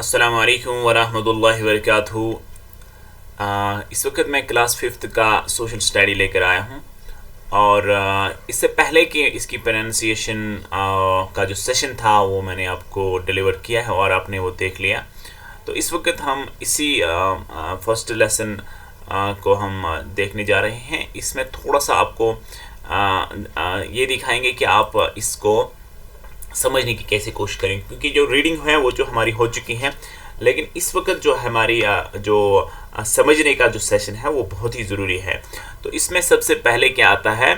अस्सलाम वालेकुम वरहमतुल्लाहि वबरकातुहू। इस वक्त मैं क्लास 5th का सोशल स्टडी लेकर आया हूँ और इससे पहले कि इसकी प्रोनाउंसिएशन का जो सेशन था वो मैंने आपको डिलीवर किया है और आपने वो देख लिया। तो इस वक्त हम इसी फर्स्ट लेसन को हम देखने जा रहे हैं। इसमें थोड़ा सा आपको ये दिखाएंगे कि आप इसको समझने की कैसे कोशिश करें, क्योंकि जो रीडिंग है वो जो हमारी हो चुकी है, लेकिन इस वक्त जो हमारी जो समझने का जो सेशन है वो बहुत ही ज़रूरी है। तो इसमें सबसे पहले क्या आता है,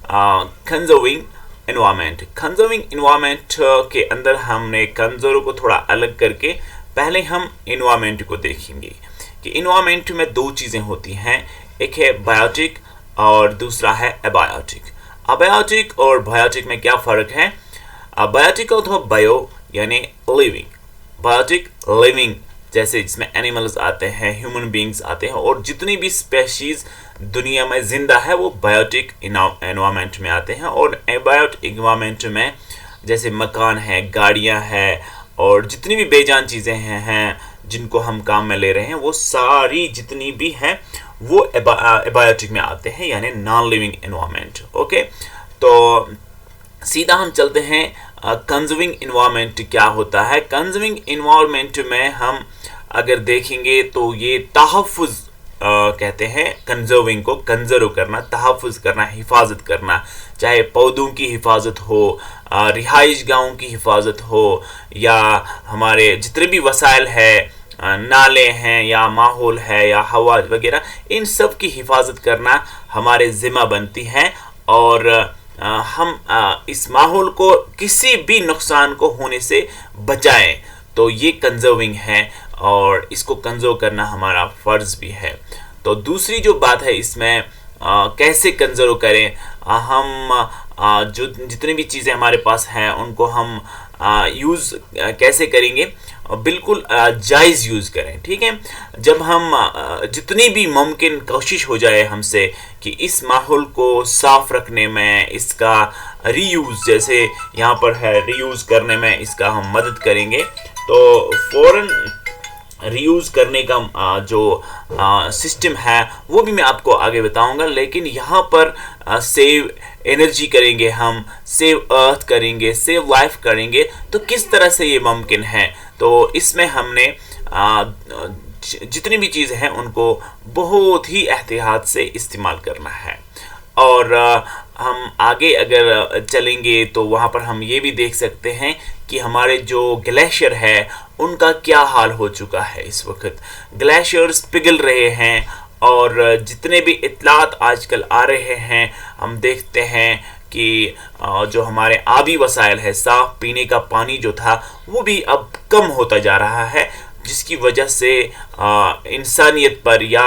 कंजर्विंग एनवायरनमेंट। कंजर्विंग एनवायरनमेंट के अंदर हमने कंजर्व को थोड़ा अलग करके पहले हम एनवायरनमेंट को देखेंगे कि एनवायरनमेंट में दो चीज़ें होती हैं, एक है बायोटिक और दूसरा है एबायोटिक। अबायोटिक और बायोटिक में क्या फ़र्क है? बायोटिक अथवा बायो यानी लिविंग, बायोटिक लिविंग जैसे जिसमें एनिमल्स आते हैं, ह्यूमन बींग्स आते हैं और जितनी भी स्पेशीज़ दुनिया में ज़िंदा है वो बायोटिक एनवायरनमेंट में आते हैं। और एबायोटिक एनवायरनमेंट में जैसे मकान है, गाड़ियाँ हैं और जितनी भी बेजान चीज़ें हैं जिनको हम काम में ले रहे हैं, वो सारी जितनी भी हैं वो एबायोटिक में आते हैं, यानी नॉन लिविंग एनवायरनमेंट। ओके, तो सीधा हम चलते हैं कंजर्विंग एनवायरनमेंट क्या होता है। कंजर्विंग एनवायरनमेंट में हम अगर देखेंगे तो ये तहफ़्फ़ुज़ कहते हैं कंजर्विंग को। कंजर्व करना, तहफ़्फ़ुज़ करना, हिफाजत करना, चाहे पौधों की हिफाजत हो, रिहाइश गाहों की हिफाजत हो, या हमारे जितने भी वसाइल है, नाले हैं या माहौल है या हवा वगैरह, इन सब की हिफाजत करना हमारे ज़िम्मा बनती है और हम इस माहौल को किसी भी नुकसान को होने से बचाएं। तो ये कंजर्विंग है और इसको कंजर्व करना हमारा फ़र्ज़ भी है। तो दूसरी जो बात है इसमें कैसे कंजर्व करें, हम जो जितनी भी चीज़ें हमारे पास हैं उनको हम यूज़ कैसे करेंगे, बिल्कुल जायज़ यूज़ करें। ठीक है, जब हम जितनी भी मुमकिन कोशिश हो जाए हमसे कि इस माहौल को साफ़ रखने में, इसका रीयूज़ जैसे यहाँ पर है रीयूज़ करने में इसका हम मदद करेंगे, तो फ़ौरन रीयूज़ करने का जो सिस्टम है वो भी मैं आपको आगे बताऊंगा। लेकिन यहाँ पर सेव एनर्जी करेंगे, हम सेव अर्थ करेंगे, सेव लाइफ करेंगे, तो किस तरह से ये मुमकिन है। तो इसमें हमने जितनी भी चीज़ें हैं उनको बहुत ही एहतियात से इस्तेमाल करना है। और हम आगे अगर चलेंगे तो वहाँ पर हम ये भी देख सकते हैं कि हमारे जो ग्लेशियर है उनका क्या हाल हो चुका है। इस वक्त ग्लेशियर्स पिघल रहे हैं और जितने भी इत्तलात आजकल आ रहे हैं हम देखते हैं कि जो हमारे आबी वसाइल है, साफ़ पीने का पानी जो था वो भी अब कम होता जा रहा है, जिसकी वजह से इंसानियत पर या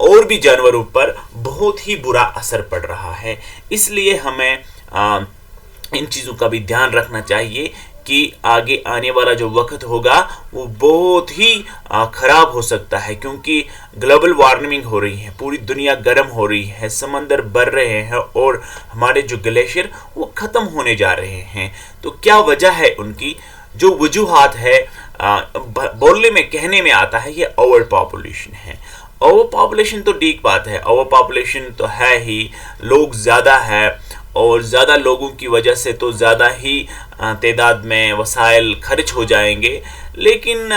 और भी जानवरों पर बहुत ही बुरा असर पड़ रहा है। इसलिए हमें इन चीज़ों का भी ध्यान रखना चाहिए कि आगे आने वाला जो वक्त होगा वो बहुत ही ख़राब हो सकता है, क्योंकि ग्लोबल वार्मिंग हो रही है, पूरी दुनिया गर्म हो रही है, समंदर बढ़ रहे हैं और हमारे जो ग्लेशियर वो ख़त्म होने जा रहे हैं। तो क्या वजह है उनकी? जो वजूहात है बोलने में कहने में आता है ये ओवर पॉपुलेशन है। ओवर पॉपुलेशन तो ठीक बात है, ओवर पॉपुलेशन तो है ही, लोग ज़्यादा है और ज़्यादा लोगों की वजह से तो ज़्यादा ही तादाद में वसाइल खर्च हो जाएंगे। लेकिन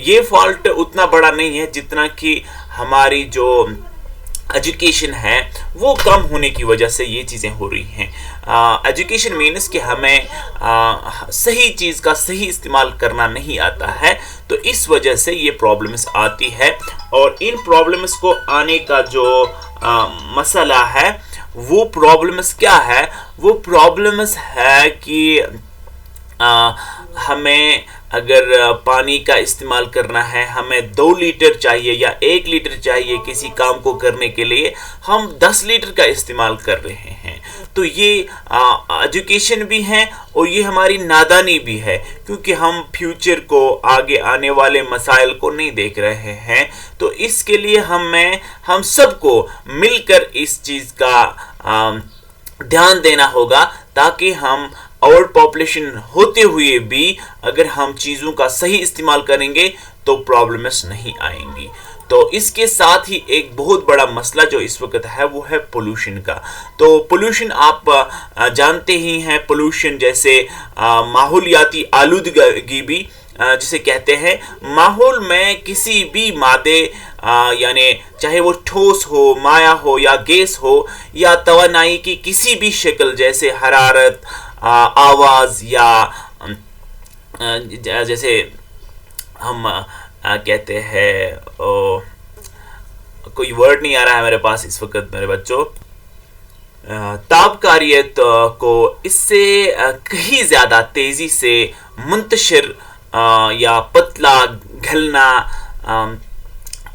ये फॉल्ट उतना बड़ा नहीं है जितना कि हमारी जो एजुकेशन है वो कम होने की वजह से ये चीज़ें हो रही हैं। एजुकेशन मीन्स कि हमें सही चीज़ का सही इस्तेमाल करना नहीं आता है, तो इस वजह से ये प्रॉब्लम्स आती है। और इन प्रॉब्लम्स को आने का जो मसला है वो प्रॉब्लम्स क्या है? वो प्रॉब्लम्स है कि हमें अगर पानी का इस्तेमाल करना है, हमें 2 लीटर चाहिए या 1 लीटर चाहिए किसी काम को करने के लिए, हम 10 लीटर का इस्तेमाल कर रहे हैं। तो ये एजुकेशन भी है और ये हमारी नादानी भी है, क्योंकि हम फ्यूचर को, आगे आने वाले मसाइल को नहीं देख रहे हैं। तो इसके लिए हम सबको मिलकर इस चीज़ का ध्यान देना होगा ताकि हम ओवर पॉपुलेशन होते हुए भी अगर हम चीज़ों का सही इस्तेमाल करेंगे तो प्रॉब्लम्स नहीं आएंगी। तो इसके साथ ही एक बहुत बड़ा मसला जो इस वक्त है वो है पोल्यूशन का। तो पोल्यूशन आप जानते ही हैं, पोल्यूशन जैसे माहौलियाती आलूदगी भी जिसे कहते हैं, माहौल में किसी भी मादे यानी चाहे वो ठोस हो, माया हो या गैस हो या तवानाई की किसी भी शक्ल जैसे हरारत, आवाज़ या जैसे हम कहते हैं, कोई वर्ड नहीं आ रहा है मेरे पास इस वक्त मेरे बच्चों, ताबकारियत को इससे कहीं ज़्यादा तेज़ी से मुंतशिर या पतला घलना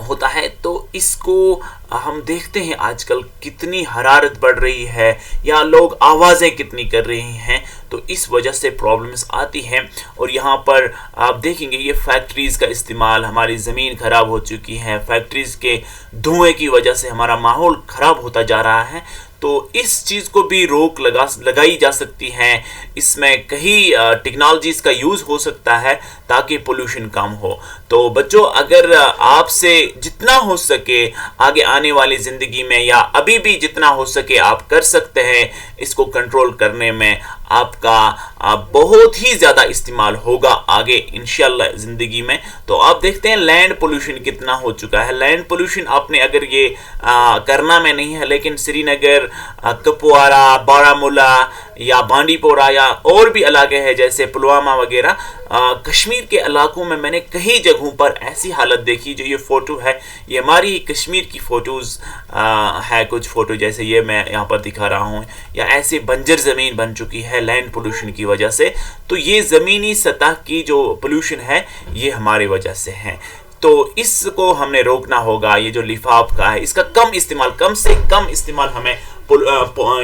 होता है। तो इसको हम देखते हैं आजकल कितनी हरारत बढ़ रही है या लोग आवाज़ें कितनी कर रहे हैं, तो इस वजह से प्रॉब्लम्स आती हैं। और यहाँ पर आप देखेंगे ये फैक्ट्रीज़ का इस्तेमाल, हमारी ज़मीन ख़राब हो चुकी है, फैक्ट्रीज़ के धुएं की वजह से हमारा माहौल ख़राब होता जा रहा है। तो इस चीज़ को भी रोक लगाई जा सकती है। इसमें कई टेक्नोलॉजीज़ का यूज़ हो सकता है ताकि पोल्यूशन कम हो। तो बच्चों, अगर आपसे जितना हो सके आगे आने वाली ज़िंदगी में या अभी भी जितना हो सके आप कर सकते हैं, इसको कंट्रोल करने में आपका बहुत ही ज़्यादा इस्तेमाल होगा आगे इंशाल्लाह ज़िंदगी में। तो आप देखते हैं लैंड पोल्यूशन कितना हो चुका है। लैंड पोल्यूशन आपने अगर ये करना में नहीं है, लेकिन श्रीनगर, कुपवारा, बारामूला या बांडीपोरा या और भी इलाके हैं जैसे पुलवामा वगैरह, कश्मीर के इलाकों में मैंने कई जगहों पर ऐसी हालत देखी। जो ये फ़ोटो है ये हमारी कश्मीर की फ़ोटोज़ है, कुछ फ़ोटो जैसे ये मैं यहाँ पर दिखा रहा हूँ, या ऐसे बंजर ज़मीन बन चुकी है लैंड पोल्यूशन की वजह से। तो ये ज़मीनी सतह की जो पोल्यूशन है ये हमारी वजह से है। तो इसको हमने रोकना होगा। ये जो लिफाफ का है इसका कम से कम इस्तेमाल हमें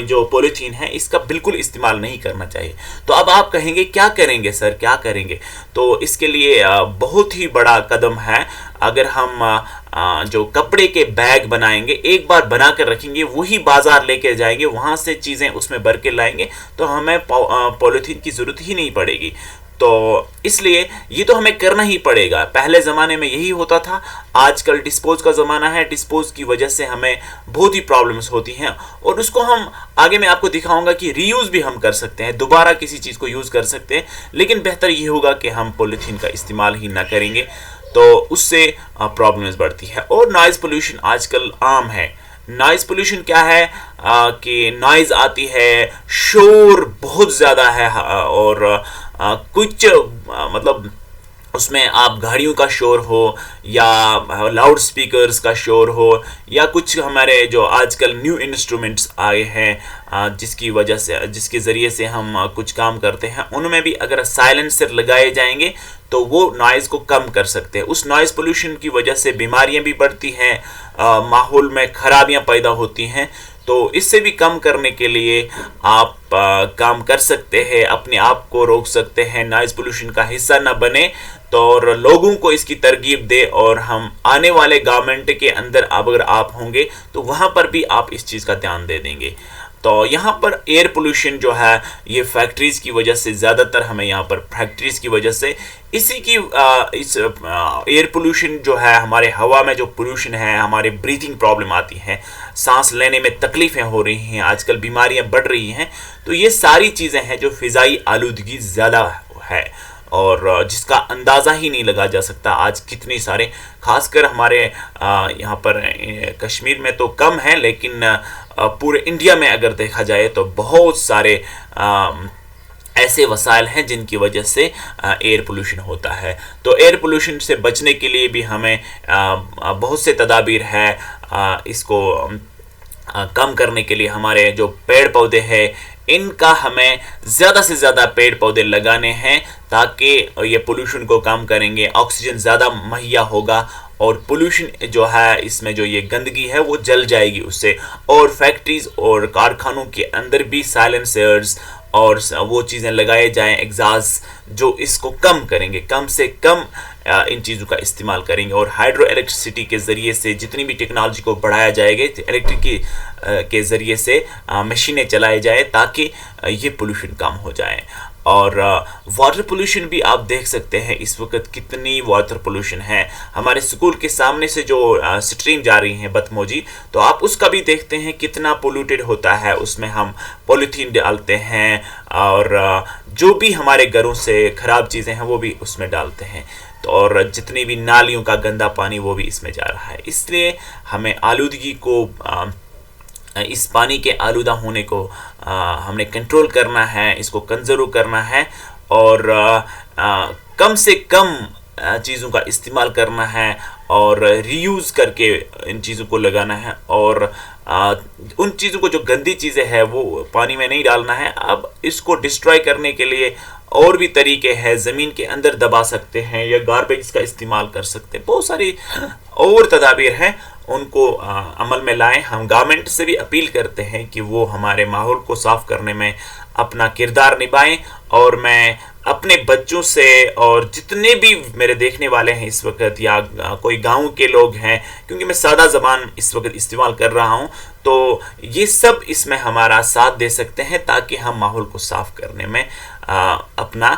जो पॉलीथीन है इसका बिल्कुल इस्तेमाल नहीं करना चाहिए। तो अब आप कहेंगे क्या करेंगे सर, क्या करेंगे? तो इसके लिए बहुत ही बड़ा कदम है। अगर हम जो कपड़े के बैग बनाएंगे, एक बार बना कर रखेंगे, वही बाजार लेके जाएंगे, वहाँ से चीज़ें उसमें भर के लाएंगे, तो हमें पॉलीथीन की ज़रूरत ही नहीं पड़ेगी। तो इसलिए ये तो हमें करना ही पड़ेगा। पहले ज़माने में यही होता था, आजकल डिस्पोज का ज़माना है। डिस्पोज की वजह से हमें बहुत ही प्रॉब्लम्स होती हैं, और उसको हम आगे मैं आपको दिखाऊंगा कि रीयूज़ भी हम कर सकते हैं, दोबारा किसी चीज़ को यूज़ कर सकते हैं। लेकिन बेहतर ये होगा कि हम पॉलीथीन का इस्तेमाल ही ना करेंगे, तो उससे प्रॉब्लम्स बढ़ती है। और नॉइज़ पोल्यूशन आजकल आम है। नॉइज़ पोल्यूशन क्या है कि नॉइज़ आती है, शोर बहुत ज़्यादा है, और कुछ मतलब उसमें आप गाड़ियों का शोर हो या लाउड स्पीकर्स का शोर हो, या कुछ हमारे जो आजकल न्यू इंस्ट्रूमेंट्स आए हैं जिसके ज़रिए से हम कुछ काम करते हैं, उनमें भी अगर साइलेंसर लगाए जाएंगे तो वो नॉइज़ को कम कर सकते हैं। उस नॉइज़ पोल्यूशन की वजह से बीमारियां भी बढ़ती हैं, माहौल में खराबियां पैदा होती हैं। तो इससे भी कम करने के लिए आप काम कर सकते हैं, अपने आप को रोक सकते हैं, नॉइज़ पोल्यूशन का हिस्सा न बने, तो और लोगों को इसकी तरगीब दे। और हम आने वाले गवर्नमेंट के अंदर अगर आप होंगे तो वहाँ पर भी आप इस चीज़ का ध्यान दे देंगे। तो यहाँ पर एयर पोल्यूशन जो है ये फैक्ट्रीज़ की वजह से, ज़्यादातर हमें यहाँ पर फैक्ट्रीज़ की वजह से इस एयर पोल्यूशन जो है, हमारे हवा में जो पोल्यूशन है, हमारे ब्रीथिंग प्रॉब्लम आती है, सांस लेने में तकलीफ़ें हो रही हैं, आजकल बीमारियाँ बढ़ रही हैं। तो ये सारी चीज़ें हैं जो फ़िज़ाई आलूदगी ज़्यादा है और जिसका अंदाज़ा ही नहीं लगा जा सकता। आज कितनी सारे, खासकर हमारे यहाँ पर कश्मीर में तो कम है, लेकिन पूरे इंडिया में अगर देखा जाए तो बहुत सारे ऐसे वसाइल हैं जिनकी वजह से एयर पोल्यूशन होता है। तो एयर पोल्यूशन से बचने के लिए भी हमें बहुत से तदाबीर है। इसको कम करने के लिए हमारे जो पेड़ पौधे हैं इनका हमें ज़्यादा से ज़्यादा पेड़ पौधे लगाने हैं, ताकि ये पोल्यूशन को कम करेंगे, ऑक्सीजन ज़्यादा मुहैया होगा और पोल्यूशन जो है, इसमें जो ये गंदगी है वो जल जाएगी उससे। और फैक्ट्रीज़ और कारखानों के अंदर भी साइलेंसर्स और वो चीज़ें लगाए जाएं एग्जास्ट जो इसको कम करेंगे, कम से कम इन चीज़ों का इस्तेमाल करेंगे। और हाइड्रो इलेक्ट्रिसिटी के ज़रिए से जितनी भी टेक्नोलॉजी को बढ़ाया जाएगा, इलेक्ट्रिक के ज़रिए से मशीनें चलाई जाए ताकि ये पोल्यूशन कम हो जाए। और वाटर पोल्यूशन भी आप देख सकते हैं इस वक्त कितनी वाटर पोल्यूशन है। हमारे स्कूल के सामने से जो स्ट्रीम जा रही है बतमोजी, तो आप उसका भी देखते हैं कितना पोल्यूटेड होता है। उसमें हम पॉलीथीन डालते हैं और जो भी हमारे घरों से ख़राब चीज़ें हैं वो भी उसमें डालते हैं। तो और जितनी भी नालियों का गंदा पानी वो भी इसमें जा रहा है। इसलिए हमें आलूदगी को इस पानी के आलूदा होने को हमने कंट्रोल करना है, इसको कंजर्व करना है और कम से कम चीज़ों का इस्तेमाल करना है और रीयूज़ करके इन चीज़ों को लगाना है। और उन चीज़ों को जो गंदी चीज़ें हैं वो पानी में नहीं डालना है। अब इसको डिस्ट्रॉय करने के लिए और भी तरीके हैं, ज़मीन के अंदर दबा सकते हैं या गार्बेज का इस्तेमाल कर सकते हैं। बहुत सारी और तदाबीर हैं, उनको अमल में लाएं। हम गवर्नमेंट से भी अपील करते हैं कि वो हमारे माहौल को साफ़ करने में अपना किरदार निभाएं। और मैं अपने बच्चों से और जितने भी मेरे देखने वाले हैं इस वक्त या कोई गांव के लोग हैं, क्योंकि मैं सादा ज़बान इस वक्त इस्तेमाल कर रहा हूं, तो ये सब इसमें हमारा साथ दे सकते हैं ताकि हम माहौल को साफ़ करने में अपना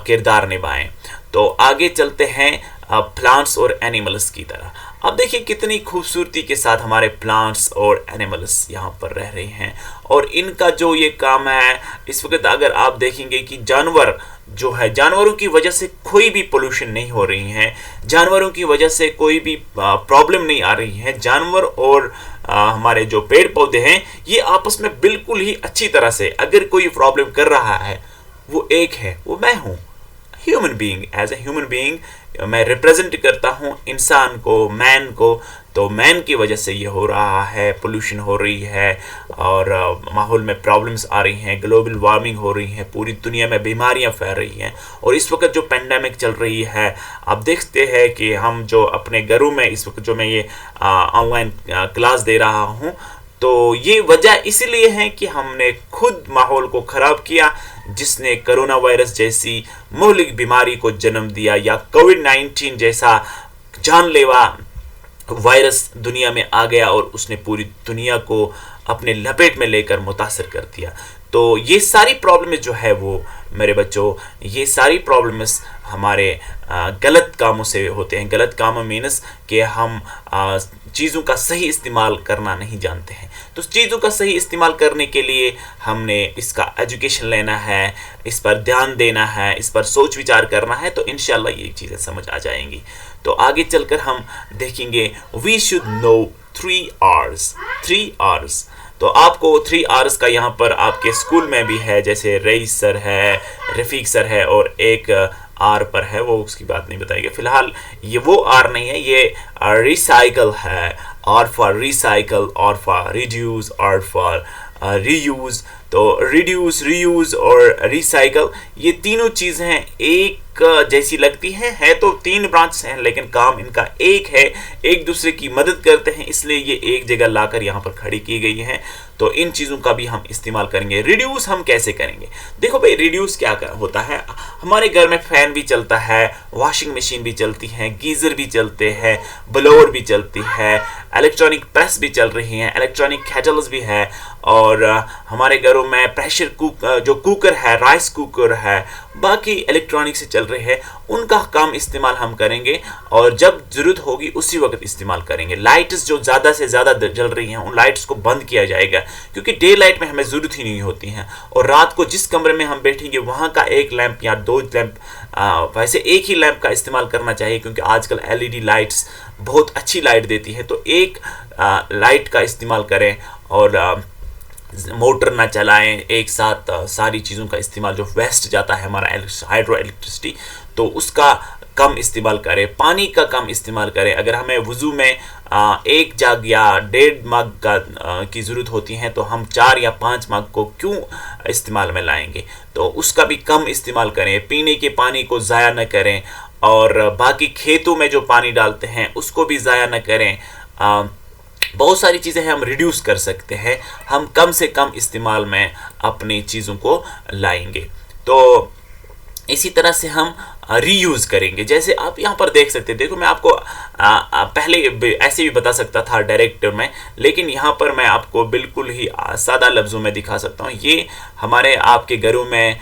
किरदार निभाएं। तो आगे चलते हैं प्लांट्स और एनिमल्स की तरह। अब देखिए कितनी खूबसूरती के साथ हमारे प्लांट्स और एनिमल्स यहाँ पर रह रहे हैं और इनका जो ये काम है इस वक्त अगर आप देखेंगे कि जानवर जो है, जानवरों की वजह से कोई भी पोल्यूशन नहीं हो रही है, जानवरों की वजह से कोई भी प्रॉब्लम नहीं आ रही है। जानवर और हमारे जो पेड़ पौधे हैं ये आपस में बिल्कुल ही अच्छी तरह से, अगर कोई प्रॉब्लम कर रहा है वो एक है, वो मैं हूँ, human being. As a human being मैं रिप्रेजेंट करता हूँ इंसान को, मैन को। तो मैन की वजह से ये हो रहा है, पोल्यूशन हो रही है और माहौल में प्रॉब्लम्स आ रही हैं, ग्लोबल वार्मिंग हो रही है, पूरी दुनिया में बीमारियां फैल रही हैं। और इस वक्त जो पेंडेमिक चल रही है, आप देखते हैं कि हम जो अपने घरों में इस वक्त जो मैं ये ऑनलाइन क्लास दे रहा हूँ, तो ये वजह इसलिए है कि हमने खुद माहौल को ख़राब किया, जिसने कोरोना वायरस जैसी मौलिक बीमारी को जन्म दिया या कोविड-19 जैसा जानलेवा वायरस दुनिया में आ गया और उसने पूरी दुनिया को अपने लपेट में लेकर मुतासर कर दिया। तो ये सारी प्रॉब्लम्स जो है वो मेरे बच्चों, ये सारी प्रॉब्लम्स हमारे गलत कामों से होते हैं। गलत कामों मीन्स कि हम चीज़ों का सही इस्तेमाल करना नहीं जानते हैं। तो चीज़ों का सही इस्तेमाल करने के लिए हमने इसका एजुकेशन लेना है, इस पर ध्यान देना है, इस पर सोच विचार करना है, तो इंशाल्लाह ये चीज़ें समझ आ जाएंगी। तो आगे चलकर हम देखेंगे we should know 3 R's। 3 R's तो आपको 3 R's का यहाँ पर आपके स्कूल में भी है, जैसे रईस सर है, रफ़ीक सर है और एक आर पर है, वो उसकी बात नहीं बताएंगे। फिलहाल ये वो आर नहीं है, ये रिसाइकल है। R for recycle, R for reduce, R for reuse. तो रिड्यूस, रीयूज़ और रिसाइकल ये तीनों चीज़ें हैं एक जैसी लगती हैं, है तो 3 ब्रांच हैं लेकिन काम इनका एक है, एक दूसरे की मदद करते हैं, इसलिए ये एक जगह लाकर यहाँ पर खड़ी की गई हैं। तो इन चीज़ों का भी हम इस्तेमाल करेंगे। रिड्यूस हम कैसे करेंगे? देखो भाई, रिड्यूस क्या होता है, हमारे घर में फ़ैन भी चलता है, वॉशिंग मशीन भी चलती है, गीज़र भी चलते हैं, ब्लोअर भी चलती है, इलेक्ट्रॉनिक प्रेस भी चल रही हैं, इलेक्ट्रॉनिक केटल्स भी है और हमारे घरों में प्रेशर कुकर है, राइस कुकर है, बाकी इलेक्ट्रॉनिक से चल रहे हैं, उनका काम इस्तेमाल हम करेंगे और जब ज़रूरत होगी उसी वक्त इस्तेमाल करेंगे। लाइट्स जो ज़्यादा से ज़्यादा जल रही हैं उन लाइट्स को बंद किया जाएगा, क्योंकि डे लाइट में हमें ज़रूरत ही नहीं होती हैं। और रात को जिस कमरे में हम बैठेंगे वहाँ का एक लैंप या 2 लैंप, वैसे एक ही लैंप का इस्तेमाल करना चाहिए, क्योंकि आजकल LED लाइट्स बहुत अच्छी लाइट देती है। तो एक लाइट का इस्तेमाल करें और मोटर ना चलाएं एक साथ। सारी चीज़ों का इस्तेमाल, जो वेस्ट जाता है हमारा हाइड्रो इलेक्ट्रिसिटी, तो उसका कम इस्तेमाल करें। पानी का कम इस्तेमाल करें। अगर हमें वज़ू में 1 जग या 1.5 मग की ज़रूरत होती है, तो हम 4 या 5 मग को क्यों इस्तेमाल में लाएंगे? तो उसका भी कम इस्तेमाल करें। पीने के पानी को ज़ाया न करें और बाकी खेतों में जो पानी डालते हैं उसको भी ज़ाया न करें। बहुत सारी चीज़ें हम रिड्यूस कर सकते हैं, हम कम से कम इस्तेमाल में अपनी चीज़ों को लाएंगे। तो इसी तरह से हम रीयूज़ करेंगे। जैसे आप यहाँ पर देख सकते हैं, देखो मैं आपको पहले ऐसे भी बता सकता था डायरेक्ट में, लेकिन यहाँ पर मैं आपको बिल्कुल ही सादा लफ्ज़ों में दिखा सकता हूँ। ये हमारे आपके घरों में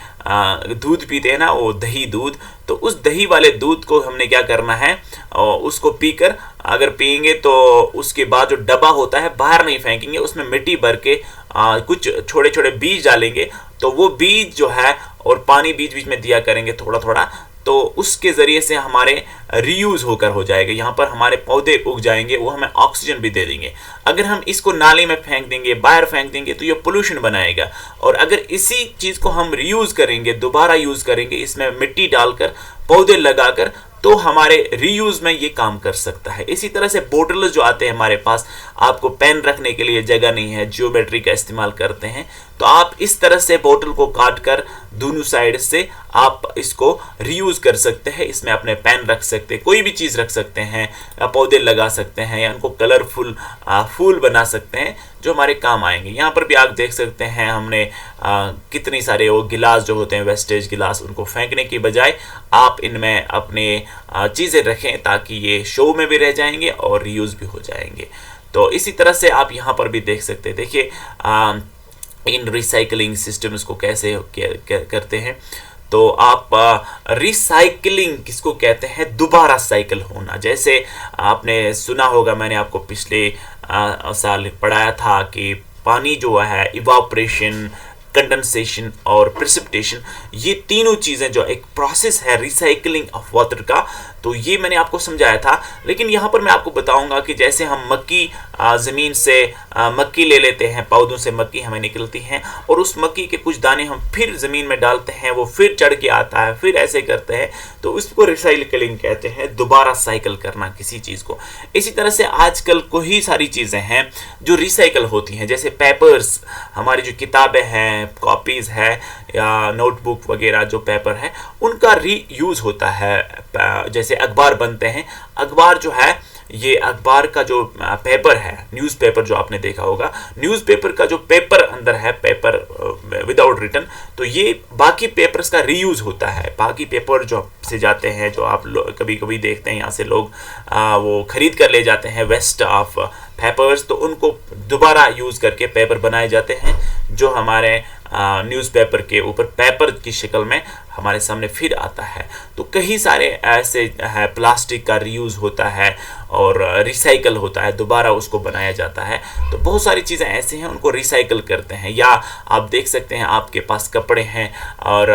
दूध पीते हैं ना, वो दही दूध, तो उस दही वाले दूध को हमने क्या करना है, उसको पीकर अगर पियेंगे तो उसके बाद जो डब्बा होता है बाहर नहीं फेंकेंगे, उसमें मिट्टी भर के कुछ छोटे छोटे बीज डालेंगे, तो वो बीज जो है और पानी बीच बीच में दिया करेंगे थोड़ा थोड़ा, तो उसके ज़रिए से हमारे रीयूज़ होकर हो जाएगा। यहाँ पर हमारे पौधे उग जाएंगे, वो हमें ऑक्सीजन भी दे देंगे। अगर हम इसको नाले में फेंक देंगे, बाहर फेंक देंगे, तो ये पोल्यूशन बनाएगा। और अगर इसी चीज़ को हम रीयूज़ करेंगे, दोबारा यूज़ करेंगे, इसमें मिट्टी डालकर पौधे लगाकर, तो हमारे रीयूज़ में ये काम कर सकता है। इसी तरह से बोटल्स जो आते हैं हमारे पास, आपको पेन रखने के लिए जगह नहीं है, जियोमेट्री का इस्तेमाल करते हैं, तो आप इस तरह से बोतल को काट कर दोनों साइड से आप इसको रीयूज़ कर सकते हैं। इसमें अपने पेन रख सकते हैं, कोई भी चीज़ रख सकते हैं, पौधे लगा सकते हैं, या उनको कलरफुल फूल बना सकते हैं जो हमारे काम आएंगे। यहाँ पर भी आप देख सकते हैं हमने कितनी सारे वो गिलास जो होते हैं, वेस्टेज गिलास, उनको फेंकने की बजाय आप इनमें अपने चीज़ें रखें ताकि ये शो में भी रह जाएंगे और रीयूज़ भी हो जाएंगे। तो इसी तरह से आप यहाँ पर भी देख सकते हैं। देखिए इन रिसाइकलिंग सिस्टम्स को कैसे करते हैं, तो आप रिसाइकलिंग किसको कहते हैं, दोबारा साइकिल होना। जैसे आपने सुना होगा, मैंने आपको पिछले साल पढ़ाया था कि पानी जो है, इवापोरेशन, कंडेंसेशन और प्रेसिपिटेशन, ये तीनों चीज़ें जो एक प्रोसेस है रिसाइकलिंग ऑफ वाटर का, तो ये मैंने आपको समझाया था। लेकिन यहाँ पर मैं आपको बताऊंगा कि जैसे हम मक्की ज़मीन से मक्की ले लेते हैं, पौधों से मक्की हमें निकलती हैं, और उस मक्की के कुछ दाने हम फिर ज़मीन में डालते हैं, वो फिर चढ़ के आता है, फिर ऐसे करते हैं, तो उसको रिसाइकलिंग कहते हैं, दोबारा साइकिल करना किसी चीज़ को। इसी तरह से आजकल कोई सारी चीज़ें हैं जो रिसाइकल होती हैं, जैसे पेपर्स, हमारी जो किताबें हैं, कॉपीज़ है, या नोटबुक वगैरह जो पेपर है, उनका रीयूज़ होता है। जैसे अखबार बनते हैं, अखबार जो है, ये अखबार का जो पेपर है, न्यूज़पेपर जो आपने देखा होगा, न्यूज़पेपर का जो पेपर अंदर है, पेपर विदाउट रिटन, तो ये बाकी पेपर्स का रीयूज़ होता है। बाकी पेपर जो से जाते हैं, जो आप कभी कभी देखते हैं यहाँ से लोग वो खरीद कर ले जाते हैं, वेस्ट ऑफ पेपर्स, तो उनको दोबारा यूज़ करके पेपर बनाए जाते हैं जो हमारे न्यूज़पेपर के ऊपर पेपर की शक्ल में हमारे सामने फिर आता है। तो कई सारे ऐसे है, प्लास्टिक का रीयूज़ होता है और रिसाइकल होता है, दोबारा उसको बनाया जाता है। तो बहुत सारी चीज़ें ऐसे हैं, उनको रिसाइकल करते हैं। या आप देख सकते हैं आपके पास कपड़े हैं, और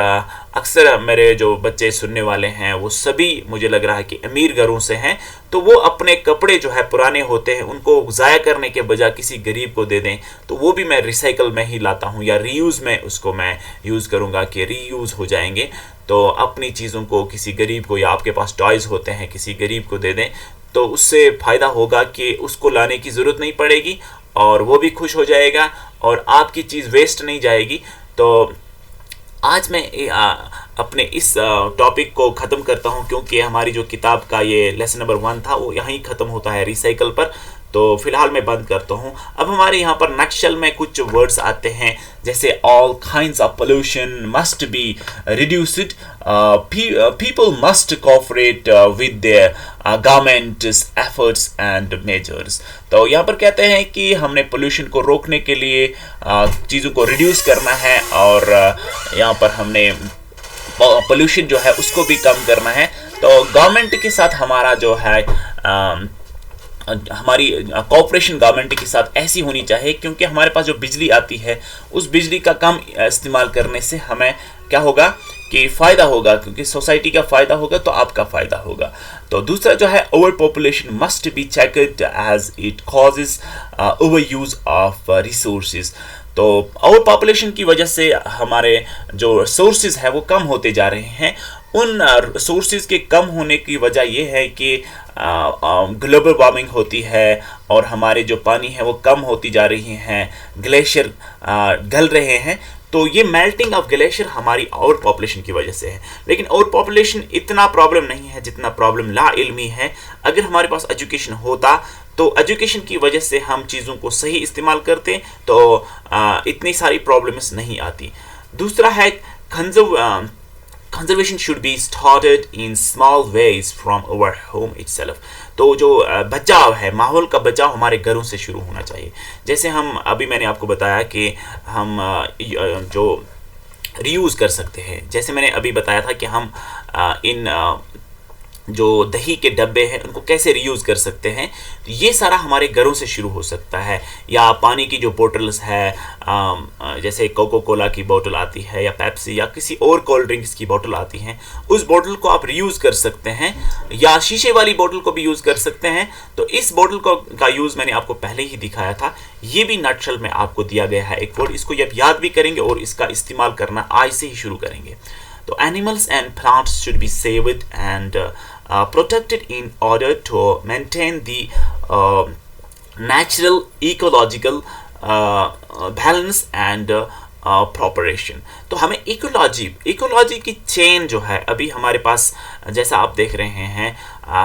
अक्सर मेरे जो बच्चे सुनने वाले हैं वो सभी मुझे लग रहा है कि अमीर घरों से हैं, तो वो अपने कपड़े जो है पुराने होते हैं, उनको ज़ाया करने के बजाय किसी गरीब को दे दें, तो वो भी मैं रिसाइकल में ही लाता हूँ, या रीयूज़ में उसको मैं यूज़ करूँगा कि रीयूज़ हो जाएंगे। तो अपनी चीज़ों को किसी गरीब को, या आपके पास टॉयज़ होते हैं, किसी गरीब को दे दें, तो उससे फ़ायदा होगा कि उसको लाने की ज़रूरत नहीं पड़ेगी, और वो भी खुश हो जाएगा, और आपकी चीज़ वेस्ट नहीं जाएगी। तो आज मैं अपने इस टॉपिक को ख़त्म करता हूं, क्योंकि हमारी जो किताब का ये लेसन नंबर 1 था वो यहीं ख़त्म होता है रिसाइकल पर। तो फिलहाल मैं बंद करता हूं। अब हमारे यहाँ पर नक्शल में कुछ वर्ड्स आते हैं, जैसे all kinds of pollution must be reduced, people must cooperate with their governments efforts and measures. तो यहाँ पर कहते हैं कि हमने पोल्यूशन को रोकने के लिए चीज़ों को रिड्यूस करना है, और यहाँ पर हमने पोल्यूशन जो है उसको भी कम करना है। तो गवर्नमेंट के साथ हमारा जो है हमारी कोऑपरेशन गवर्नमेंट के साथ ऐसी होनी चाहिए, क्योंकि हमारे पास जो बिजली आती है उस बिजली का कम इस्तेमाल करने से हमें क्या होगा कि फ़ायदा होगा, क्योंकि सोसाइटी का फ़ायदा होगा तो आपका फ़ायदा होगा। तो दूसरा जो है overpopulation must be checked as it causes overuse of resources. तो ओवर पॉपुलेशन की वजह से हमारे जो सोर्सेज है वो कम होते जा रहे हैं। उन सोर्सेज के कम होने की वजह ये है कि ग्लोबल वार्मिंग होती है, और हमारे जो पानी है वो कम होती जा रही हैं, ग्लेशियर गल रहे हैं। तो ये मेल्टिंग ऑफ ग्लेशियर हमारी ओवर पॉपुलेशन की वजह से है। लेकिन ओवर पॉपुलेशन इतना प्रॉब्लम नहीं है जितना प्रॉब्लम ला इल्मी है। अगर हमारे पास एजुकेशन होता तो एजुकेशन की वजह से हम चीज़ों को सही इस्तेमाल करते तो इतनी सारी प्रॉब्लम्स नहीं आती। दूसरा है conservation should be started in small ways from our home itself। तो जो बचाव है, माहौल का बचाव हमारे घरों से शुरू होना चाहिए। जैसे हम अभी मैंने आपको बताया कि हम जो रीयूज़ कर सकते हैं, जैसे मैंने अभी बताया था कि हम इन जो दही के डब्बे हैं उनको कैसे रीयूज़ कर सकते हैं। तो ये सारा हमारे घरों से शुरू हो सकता है। या पानी की जो बोटल्स है, जैसे कोको कोला की बोतल आती है या पेप्सी या किसी और कोल्ड ड्रिंक्स की बोतल आती हैं, उस बोतल को आप रीयूज़ कर सकते हैं या शीशे वाली बोतल को भी यूज़ कर सकते हैं। तो इस बोतल का यूज़ मैंने आपको पहले ही दिखाया था। ये भी नटशल में आपको दिया गया है एक वर्ड, इसको आप याद भी करेंगे और इसका इस्तेमाल करना आज से ही शुरू करेंगे। तो animals and plants should be saved and protected in order to maintain the natural ecological balance and प्रॉपरेशन। तो हमें इकोलॉजी की चेन जो है, अभी हमारे पास जैसा आप देख रहे हैं,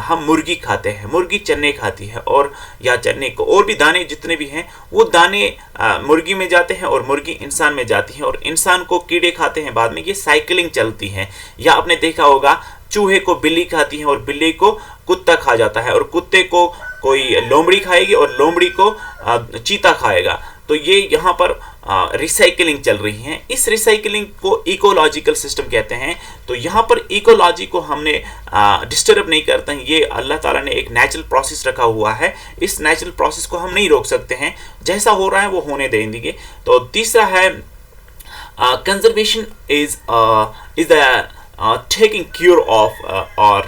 हम मुर्गी खाते हैं, मुर्गी चने खाती है और या चने को और भी दाने जितने भी हैं वो दाने मुर्गी में जाते हैं और मुर्गी इंसान में जाती है और इंसान को कीड़े खाते हैं बाद में। ये साइकिलिंग चलती है। या आपने देखा होगा चूहे को बिल्ली खाती है और बिल्ली को कुत्ता खा जाता है और कुत्ते को कोई लोमड़ी खाएगी और लोमड़ी को चीता खाएगा। तो ये यहाँ पर रिसाइकलिंग चल रही है। इस रिसाइकलिंग को इकोलॉजिकल सिस्टम कहते हैं। तो यहाँ पर इकोलॉजी को हमने डिस्टर्ब नहीं करते हैं। ये अल्लाह ताला ने एक नेचुरल प्रोसेस रखा हुआ है। इस नेचुरल प्रोसेस को हम नहीं रोक सकते हैं, जैसा हो रहा है वो होने देंगे। तो तीसरा है conservation is the taking care of or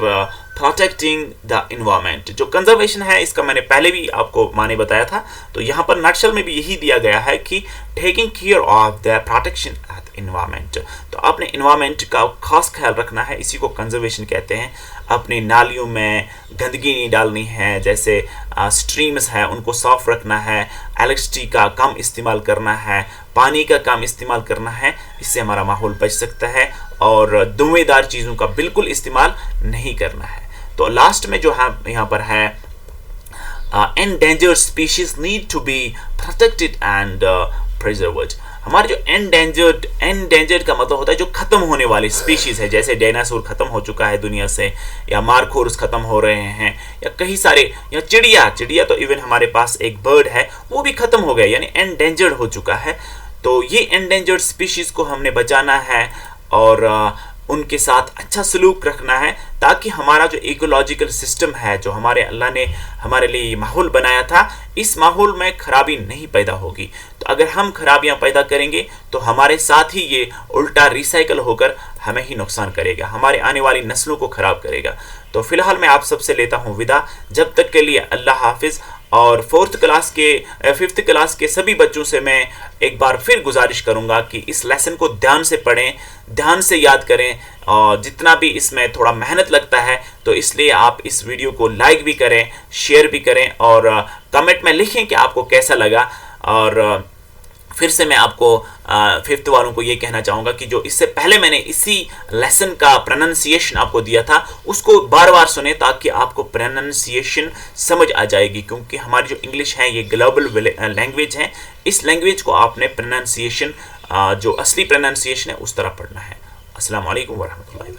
protecting the environment। जो कंजर्वेशन है इसका मैंने पहले भी आपको माने बताया था। तो यहाँ पर नटशल में भी यही दिया गया है कि taking care of the protection of environment. तो अपने एनवायरनमेंट का खास ख्याल रखना है, इसी को कंजर्वेशन कहते हैं। अपनी नालियों में गंदगी नहीं डालनी है, जैसे स्ट्रीम्स हैं उनको साफ रखना है, इलेक्ट्रिसिटी का कम इस्तेमाल करना है, पानी का कम इस्तेमाल करना है। इससे हमारा माहौल बच सकता है और धुएंदार चीज़ों का बिल्कुल इस्तेमाल नहीं करना है। तो लास्ट में जो है यहाँ पर है endangered species need to be protected and preserved। हमारे जो एंडेंजर्ड का मतलब होता है जो खत्म होने वाली स्पीशीज है, जैसे डायनासोर खत्म हो चुका है दुनिया से, या मारखोर्स खत्म हो रहे हैं, या कई सारे, या चिड़िया तो इवन हमारे पास एक बर्ड है वो भी खत्म हो गया, यानी एंडेंजर्ड हो चुका है। तो ये एंडेंजर्ड स्पीशीज को हमने बचाना है और उनके साथ अच्छा सलूक रखना है, ताकि हमारा जो इकोलॉजिकल सिस्टम है, जो हमारे अल्लाह ने हमारे लिए ये माहौल बनाया था, इस माहौल में खराबी नहीं पैदा होगी। तो अगर हम खराबियां पैदा करेंगे तो हमारे साथ ही ये उल्टा रिसाइकल होकर हमें ही नुकसान करेगा, हमारे आने वाली नस्लों को ख़राब करेगा। तो फिलहाल मैं आप सबसे लेता हूँ विदा। जब तक के लिए अल्लाह हाफिज़। और फिफ्थ क्लास के सभी बच्चों से मैं एक बार फिर गुजारिश करूंगा कि इस लेसन को ध्यान से पढ़ें, ध्यान से याद करें, और जितना भी इसमें थोड़ा मेहनत लगता है तो इसलिए आप इस वीडियो को लाइक भी करें, शेयर भी करें और कमेंट में लिखें कि आपको कैसा लगा। और फिर से मैं आपको फिफ्थ वालों को ये कहना चाहूँगा कि जो इससे पहले मैंने इसी लेसन का प्रोनाउंसिएशन आपको दिया था उसको बार बार सुने, ताकि आपको प्रोनाउंसिएशन समझ आ जाएगी, क्योंकि हमारी जो इंग्लिश है ये ग्लोबल लैंग्वेज है। इस लैंग्वेज को आपने प्रोनाउंसिएशन जो असली प्रोनाउंसिएशन है उस तरह पढ़ना है। अस्सलाम वालेकुम वरहमतुल्लाहि।